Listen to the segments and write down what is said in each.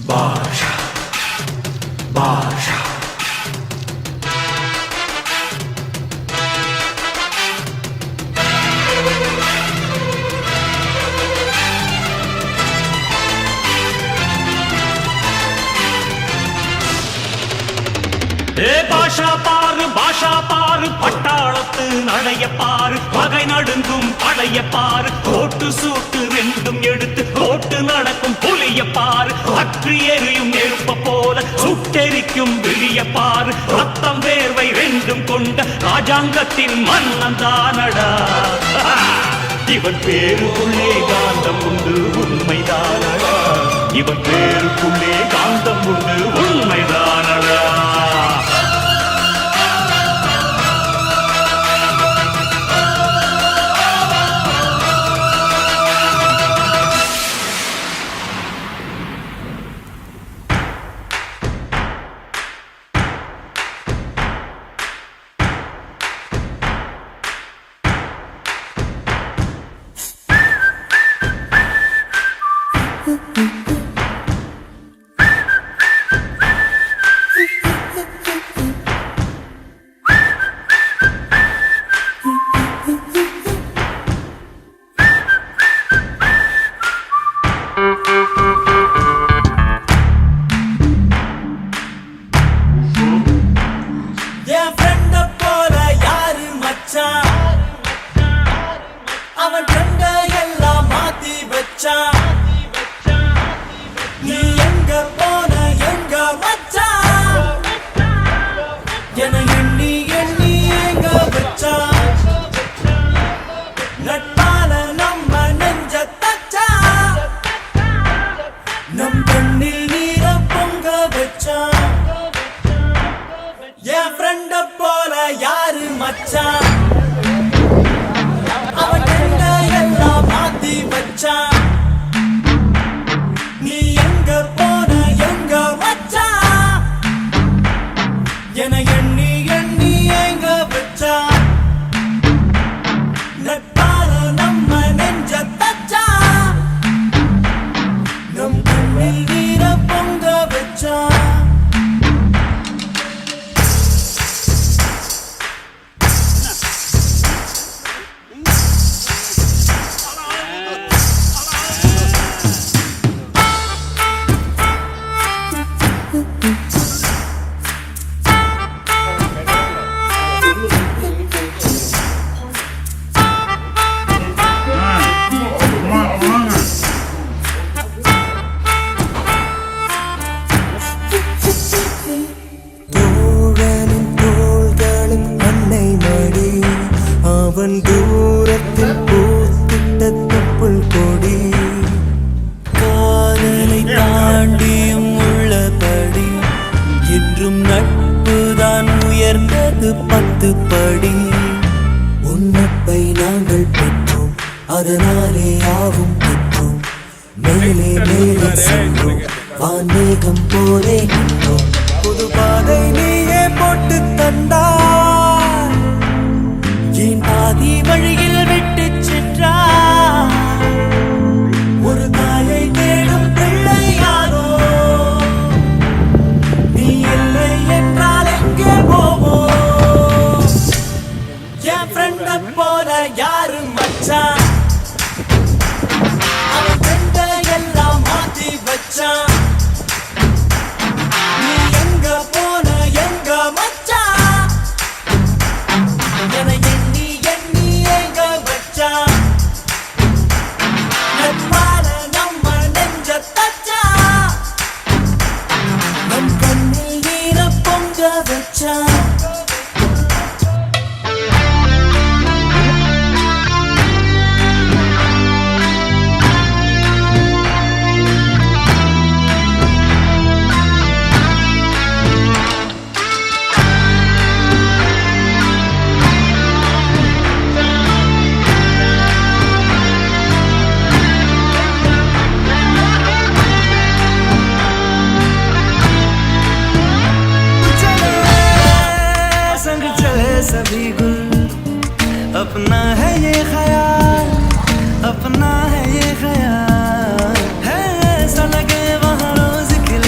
பாஷா பாஷா பாஷா பாரு பட்டாளத்து நடைய பாரு பகை நடுங்கும் படைய பாரு கோட்டு சூட்டு ரெண்டும் எடுத்து கோட்டு நடக்கும் புலிய பாரு அற்றி எரியும் நெருப்ப போல சுட்டெரிக்கும் விழிய பாரு ரத்தம் வேர்வை ரெண்டும் கொண்ட ராஜாங்கத்தின் மன்னன் தானடா இவன் பேருக்குள்ளே காந்தம் உண்டு உண்மைதானடா இவன் பேருக்குள்ளே காந்தம் உண்டு உண்மைதானடா அதனாலே யாவும் பெற்றோம் மேலே மேலே சென்றோம் வான்மேகம் போலே நின்றோம் புது பாதை நீயே போட்டு தந்தாய் என் பாதி வழியில் விட்டு சென்றாய் ஒரு தாயை தேடும் பிள்ளை யாரோ நீ இல்லை என்றால் எங்கே போவோம் என் ஃப்ரெண்ட போல யாரு மச்சான் நீ எங்க போன எங்க மச்சான் என எண்ணி எண்ணி எங்க வச்சான் நட்பால நம்ம நெஞ்ச தச்சா நம் கண்ணில் நீர பொங்க வச்சான் सभी गुल अपना है ये ख्याल अपना है ये ख्याल है ऐसा लगे वहाँ रोज खिले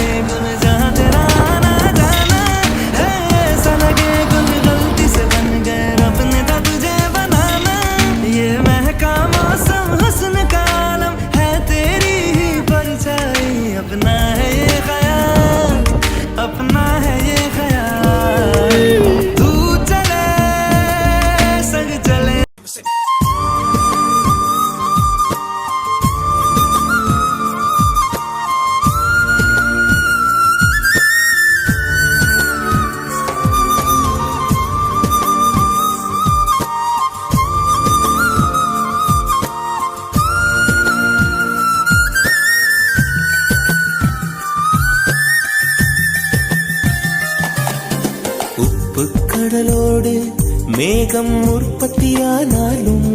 மேகம் உற்பத்தியானாலும்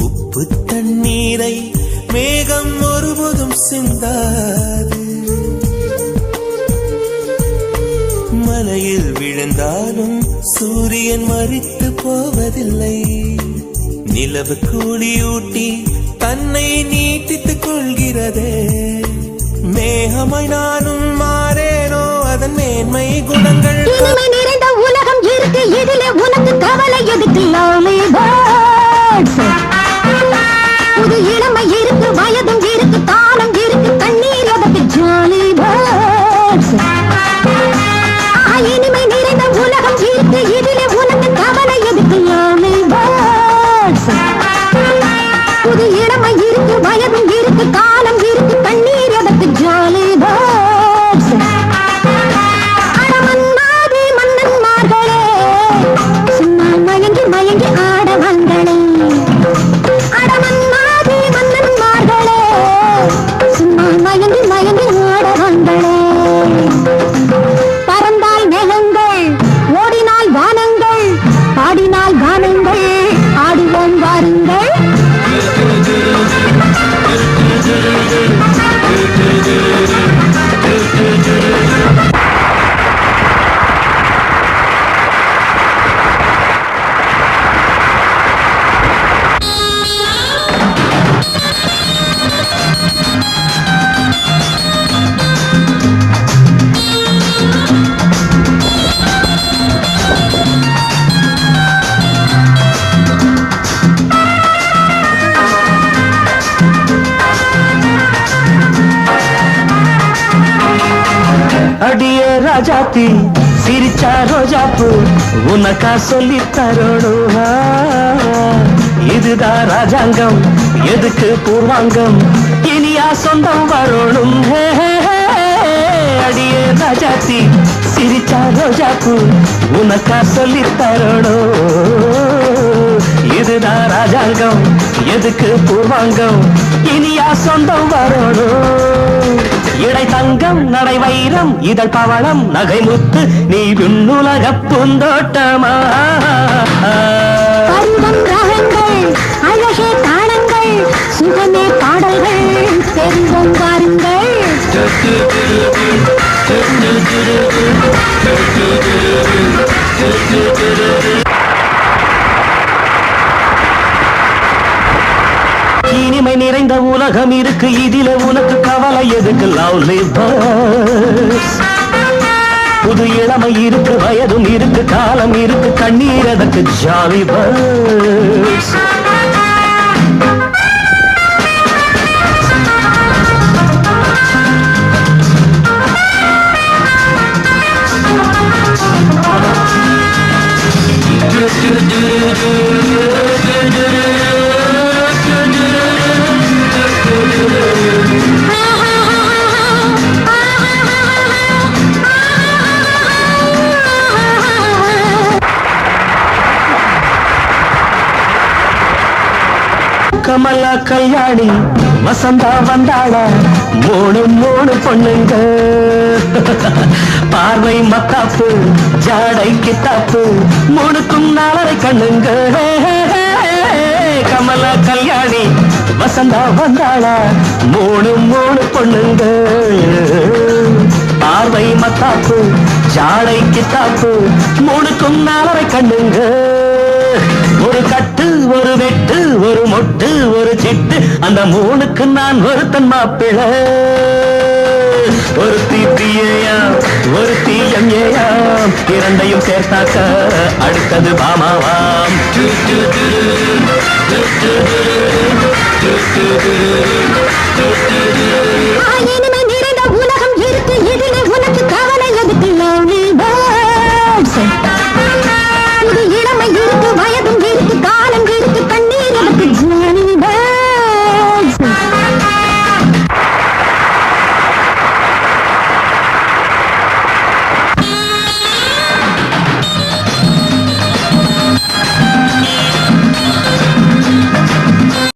உப்பு தண்ணீரை மேகம் ஒருபோதும் சிந்தாது. மலையில் விழுந்தாலும் சூரியன் மரித்து போவதில்லை. நிலவு கூலியூட்டி தன்னை நீட்டித்துக் கொள்கிறதே. மேகமாய் நானும் மாறேனோ அதன் மேன்மை குணங்கள். இனிமை நிறைந்த உலகம் இருக்கு, இதிலே உனக்கு கவலை எதுக்கு? Lovely birds. புது இளமை இருக்கு, வயதும் இருக்கு, தாளம் இருக்கு, தண்ணீர் எதற்கு? Jolly birds. இனிமை நிறைந்த உலகம் இருக்கு, இதிலே உனக்கு கவலை எதுக்கு? Lovely birds. புது இளமை இருக்கு, வயதும் இருக்கு, காலம் இருக்கு, தண்ணீர் எதற்கு? Jolly birds. அடமன்னாதி மன்னன்மார்களே, சும்மா மயங்கி மயங்கி ஆட வந்தனே. அடமன்னாதி மன்னன்மார்களே, சும்மா மயங்கி மயங்கி ஆட வந்தனே. பறந்தால் மேகங்கள், ஓடினால் வானங்கள், பாடினால் கானங்கள், ஆடுவோம் வாருங்கள். அடிய ராஜாத்தி சிரிச்சா ரோஜாப்பு உனக்கா சொல்லி தரணும். இதுதான் ராஜாங்கம், எதுக்கு பூர்வாங்கம், இனியா சொந்தம் வரணும். அடிய ராஜாத்தி சிரிச்சா ரோஜாப்பு உனக்கா சொல்லி தரணும். இதுதான் ராஜாங்கம், எதுக்கு பூர்வாங்கம், இனியா சொந்தம் வரணும். இடை தங்கம் நடை வைரம் இதழ் பவளம் நகை முத்து நீ விண்ணுலக பூந்தோட்டமா. பருவம் ராகங்கள், அழகே தாளங்கள், சுகமே பாடல்கள், தெரிந்தும் பாருங்கள். இனிமை நிறைந்த உலகம் இருக்கு, இதிலே உனக்கு கவலை எதுக்கு? Lovely birds. புது இளமை இருக்கு, வயதும் இருக்கு, காலம் இருக்கு, கண்ணீர் எதற்கு? Jolly birds. கமலா கல்யாணி வசந்தா வந்தாளா, மூணு மூணு பொண்ணுங்க. பார்வை மத்தாப்பு, ஜாடை கித்தாப்பு, மூணுக்கும் நாளரை கண்ணுங்க. கமலா கல்யாணி வசந்தா வந்தாளா, மூணு மூணு பொண்ணுங்க. பார்வை மத்தாப்பு, ஜாடை கித்தாப்பு, மூணுக்கும் நாளரை கண்ணுங்க. ஒரு கட்டு, ஒரு வெட்டு, ஒரு மொட்டு, ஒரு சிட்டு, அந்த மூணுக்கு நான் ஒருத்தன் மாப்பிள்ளை. ஒரு தீப்பியேயாம், ஒரு தீயம்ஏயாம், இரண்டையும் சேர்த்தாக்க அடுத்தது பாமாவாம். இனிமை